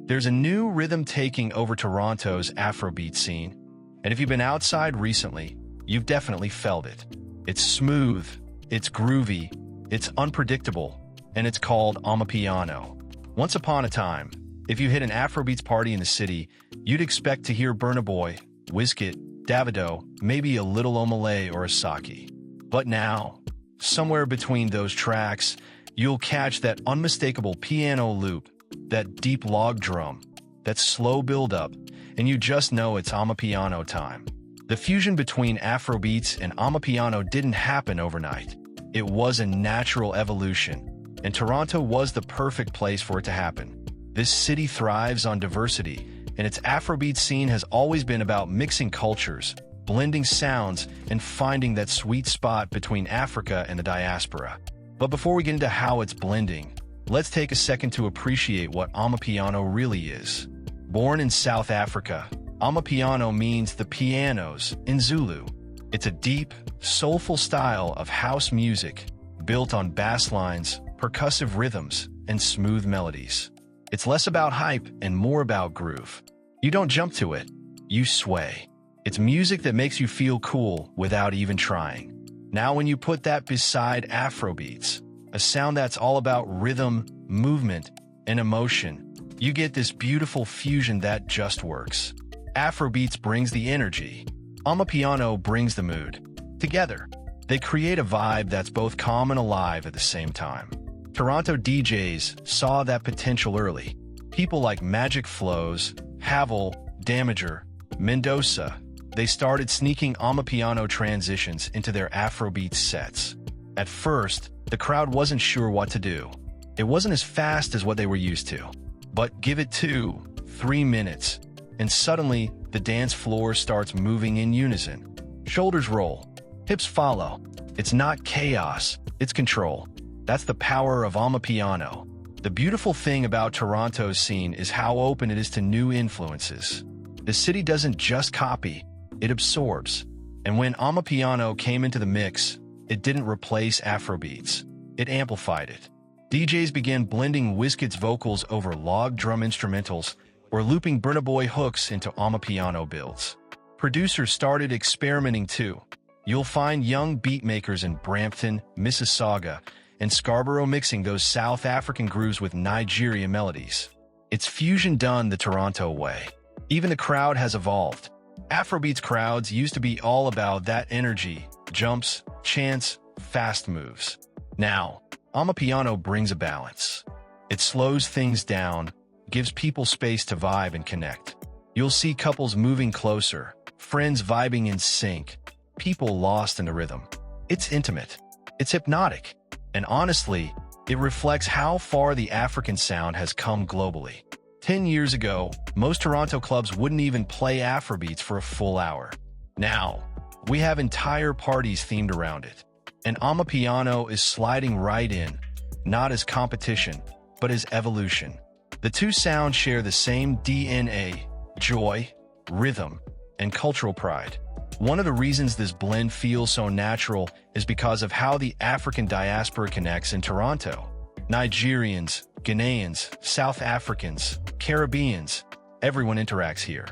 There's a new rhythm taking over Toronto's Afrobeat scene, and if you've been outside recently, you've definitely felt it. It's smooth, it's groovy, it's unpredictable, and it's called Amapiano. Once upon a time, if you hit an Afrobeats party in the city, you'd expect to hear Burna Boy, Wizkid, Davido, maybe a little Omale or Asake. But now, somewhere between those tracks, you'll catch that unmistakable piano loop, that deep log drum, that slow build-up, and you just know it's Amapiano time. The fusion between Afrobeats and Amapiano didn't happen overnight. It was a natural evolution, and Toronto was the perfect place for it to happen. This city thrives on diversity, and its Afrobeat scene has always been about mixing cultures, blending sounds, and finding that sweet spot between Africa and the diaspora. But before we get into how it's blending, let's take a second to appreciate what Amapiano really is. Born in South Africa, Amapiano means the pianos in Zulu. It's a deep, soulful style of house music built on basslines, percussive rhythms, and smooth melodies. It's less about hype and more about groove. You don't jump to it, you sway. It's music that makes you feel cool without even trying. Now when you put that beside Afrobeats, a sound that's all about rhythm, movement, and emotion, you get this beautiful fusion that just works. Afrobeats brings the energy. Amapiano brings the mood. Together, they create a vibe that's both calm and alive at the same time. Toronto DJs saw that potential early. People like Magic Flows, Havel, Damager, Mendoza, they started sneaking Amapiano transitions into their Afrobeat sets. At first, the crowd wasn't sure what to do. It wasn't as fast as what they were used to. But give it 2-3 minutes, and suddenly the dance floor starts moving in unison. Shoulders roll, hips follow. It's not chaos, it's control. That's the power of Amapiano. The beautiful thing about Toronto's scene is how open it is to new influences. The city doesn't just copy, it absorbs. And when Amapiano came into the mix, it didn't replace Afrobeats, it amplified it. DJs began blending Wizkid's vocals over log drum instrumentals or looping Burna Boy hooks into Amapiano builds. Producers started experimenting too. You'll find young beatmakers in Brampton, Mississauga, and Scarborough mixing those South African grooves with Nigerian melodies. It's fusion done the Toronto way. Even the crowd has evolved. Afrobeats crowds used to be all about that energy, jumps, chants, fast moves. Now, Amapiano brings a balance. It slows things down, gives people space to vibe and connect. You'll see couples moving closer, friends vibing in sync, people lost in the rhythm. It's intimate. It's hypnotic. And honestly, it reflects how far the African sound has come globally. 10 years ago, most Toronto clubs wouldn't even play Afrobeats for a full hour. Now, we have entire parties themed around it. And Amapiano is sliding right in, not as competition, but as evolution. The two sounds share the same DNA, joy, rhythm, and cultural pride. One of the reasons this blend feels so natural is because of how the African diaspora connects in Toronto. Nigerians, Ghanaians, South Africans, Caribbeans, everyone interacts here.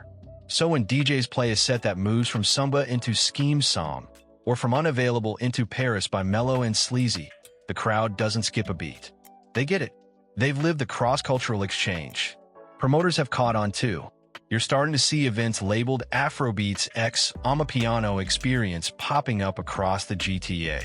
So when DJs play a set that moves from Samba into Scheme Song, or from Unavailable into Paris by Mellow and Sleazy, the crowd doesn't skip a beat. They get it. They've lived the cross-cultural exchange. Promoters have caught on too. You're starting to see events labeled Afrobeats x Amapiano Experience popping up across the GTA.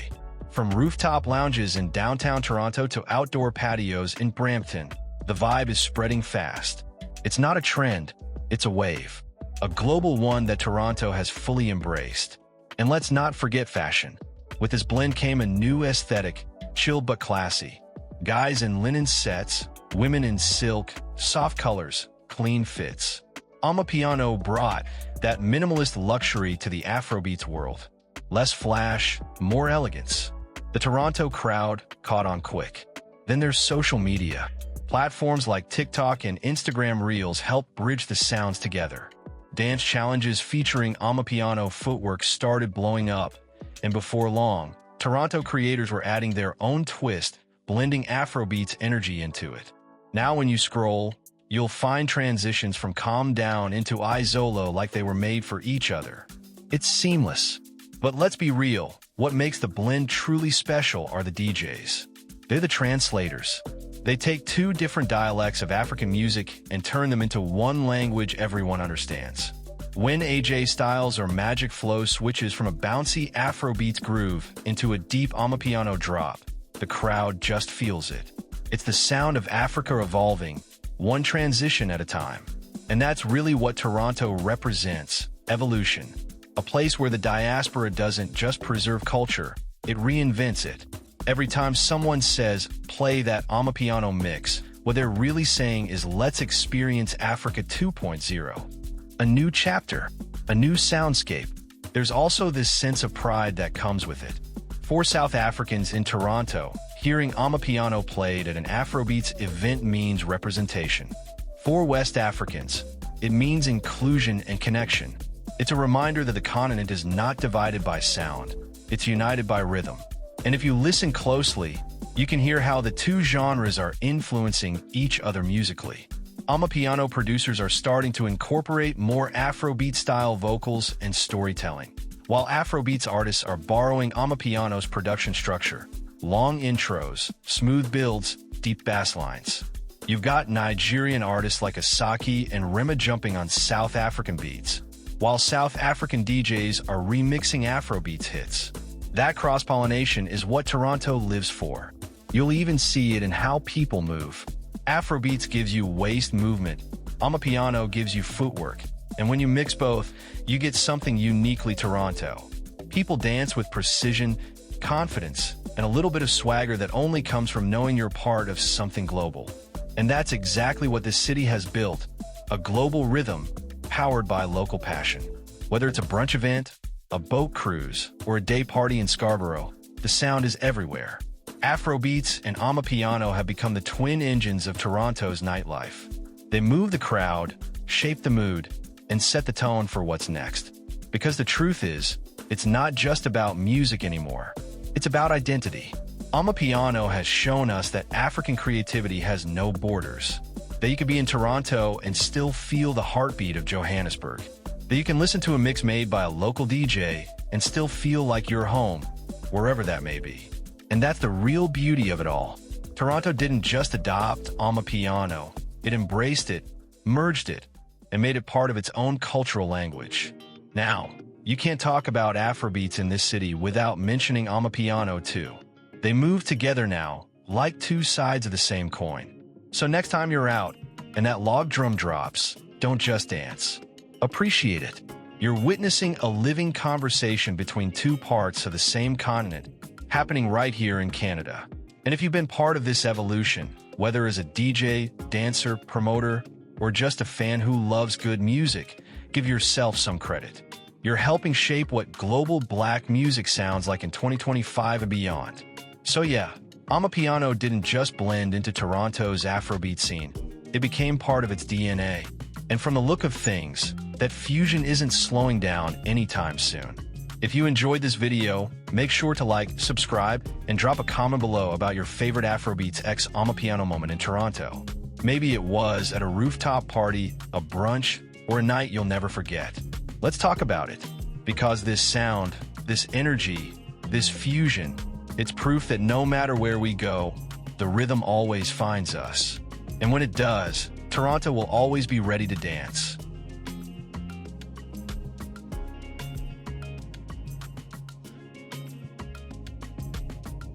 From rooftop lounges in downtown Toronto to outdoor patios in Brampton, the vibe is spreading fast. It's not a trend, it's a wave. A global one that Toronto has fully embraced. And let's not forget fashion. With this blend came a new aesthetic, chill but classy. Guys in linen sets, women in silk, soft colors, clean fits. Amapiano brought that minimalist luxury to the Afrobeats world. Less flash, more elegance. The Toronto crowd caught on quick. Then there's social media. Platforms like TikTok and Instagram Reels help bridge the sounds together. Dance challenges featuring Amapiano footwork started blowing up, and before long, Toronto creators were adding their own twist, blending Afrobeats energy into it. Now when you scroll, You'll find transitions from calm down into Izolo like they were made for each other. It's seamless. But let's be real, what makes the blend truly special are the DJs. They're the translators. They take two different dialects of African music and turn them into one language everyone understands. When AJ Styles or Magic Flow switches from a bouncy Afrobeats groove into a deep Amapiano drop, the crowd just feels it. It's the sound of Africa evolving, one transition at a time. And that's really what Toronto represents, evolution. A place where the diaspora doesn't just preserve culture, it reinvents it. Every time someone says, play that Amapiano mix, what they're really saying is let's experience Africa 2.0. A new chapter, a new soundscape. There's also this sense of pride that comes with it. For South Africans in Toronto, hearing Amapiano played at an Afrobeats event means representation. For West Africans, it means inclusion and connection. It's a reminder that the continent is not divided by sound, it's united by rhythm. And if you listen closely, you can hear how the two genres are influencing each other musically. Amapiano producers are starting to incorporate more Afrobeat-style vocals and storytelling, while Afrobeats artists are borrowing Amapiano's production structure, long intros, smooth builds, deep bass lines. You've got Nigerian artists like Asake and Rema jumping on South African beats, while South African DJs are remixing Afrobeats hits. That cross-pollination is what Toronto lives for. You'll even see it in how people move. Afrobeats gives you waist movement, Amapiano gives you footwork, and when you mix both, you get something uniquely Toronto. People dance with precision, confidence, and a little bit of swagger that only comes from knowing you're part of something global. And that's exactly what this city has built, a global rhythm powered by local passion. Whether it's a brunch event, a boat cruise, or a day party in Scarborough, the sound is everywhere. Afrobeats and Amapiano have become the twin engines of Toronto's nightlife. They move the crowd, shape the mood, and set the tone for what's next. Because the truth is, it's not just about music anymore. It's about identity. Amapiano has shown us that African creativity has no borders. That you can be in Toronto and still feel the heartbeat of Johannesburg. That you can listen to a mix made by a local DJ and still feel like you're home, wherever that may be. And that's the real beauty of it all. Toronto didn't just adopt Amapiano, it embraced it, merged it, and made it part of its own cultural language. Now, you can't talk about Afrobeats in this city without mentioning Amapiano too. They move together now, like two sides of the same coin. So next time you're out and that log drum drops, don't just dance. Appreciate it. You're witnessing a living conversation between two parts of the same continent, happening right here in Canada. And if you've been part of this evolution, whether as a DJ, dancer, promoter, or just a fan who loves good music, give yourself some credit. You're helping shape what global black music sounds like in 2025 and beyond. So yeah, Amapiano didn't just blend into Toronto's Afrobeat scene. It became part of its DNA. And from the look of things, that fusion isn't slowing down anytime soon. If you enjoyed this video, make sure to like, subscribe, and drop a comment below about your favorite Afrobeats x Amapiano moment in Toronto. Maybe it was at a rooftop party, a brunch, or a night you'll never forget. Let's talk about it. Because this sound, this energy, this fusion, it's proof that no matter where we go, the rhythm always finds us. And when it does, Toronto will always be ready to dance.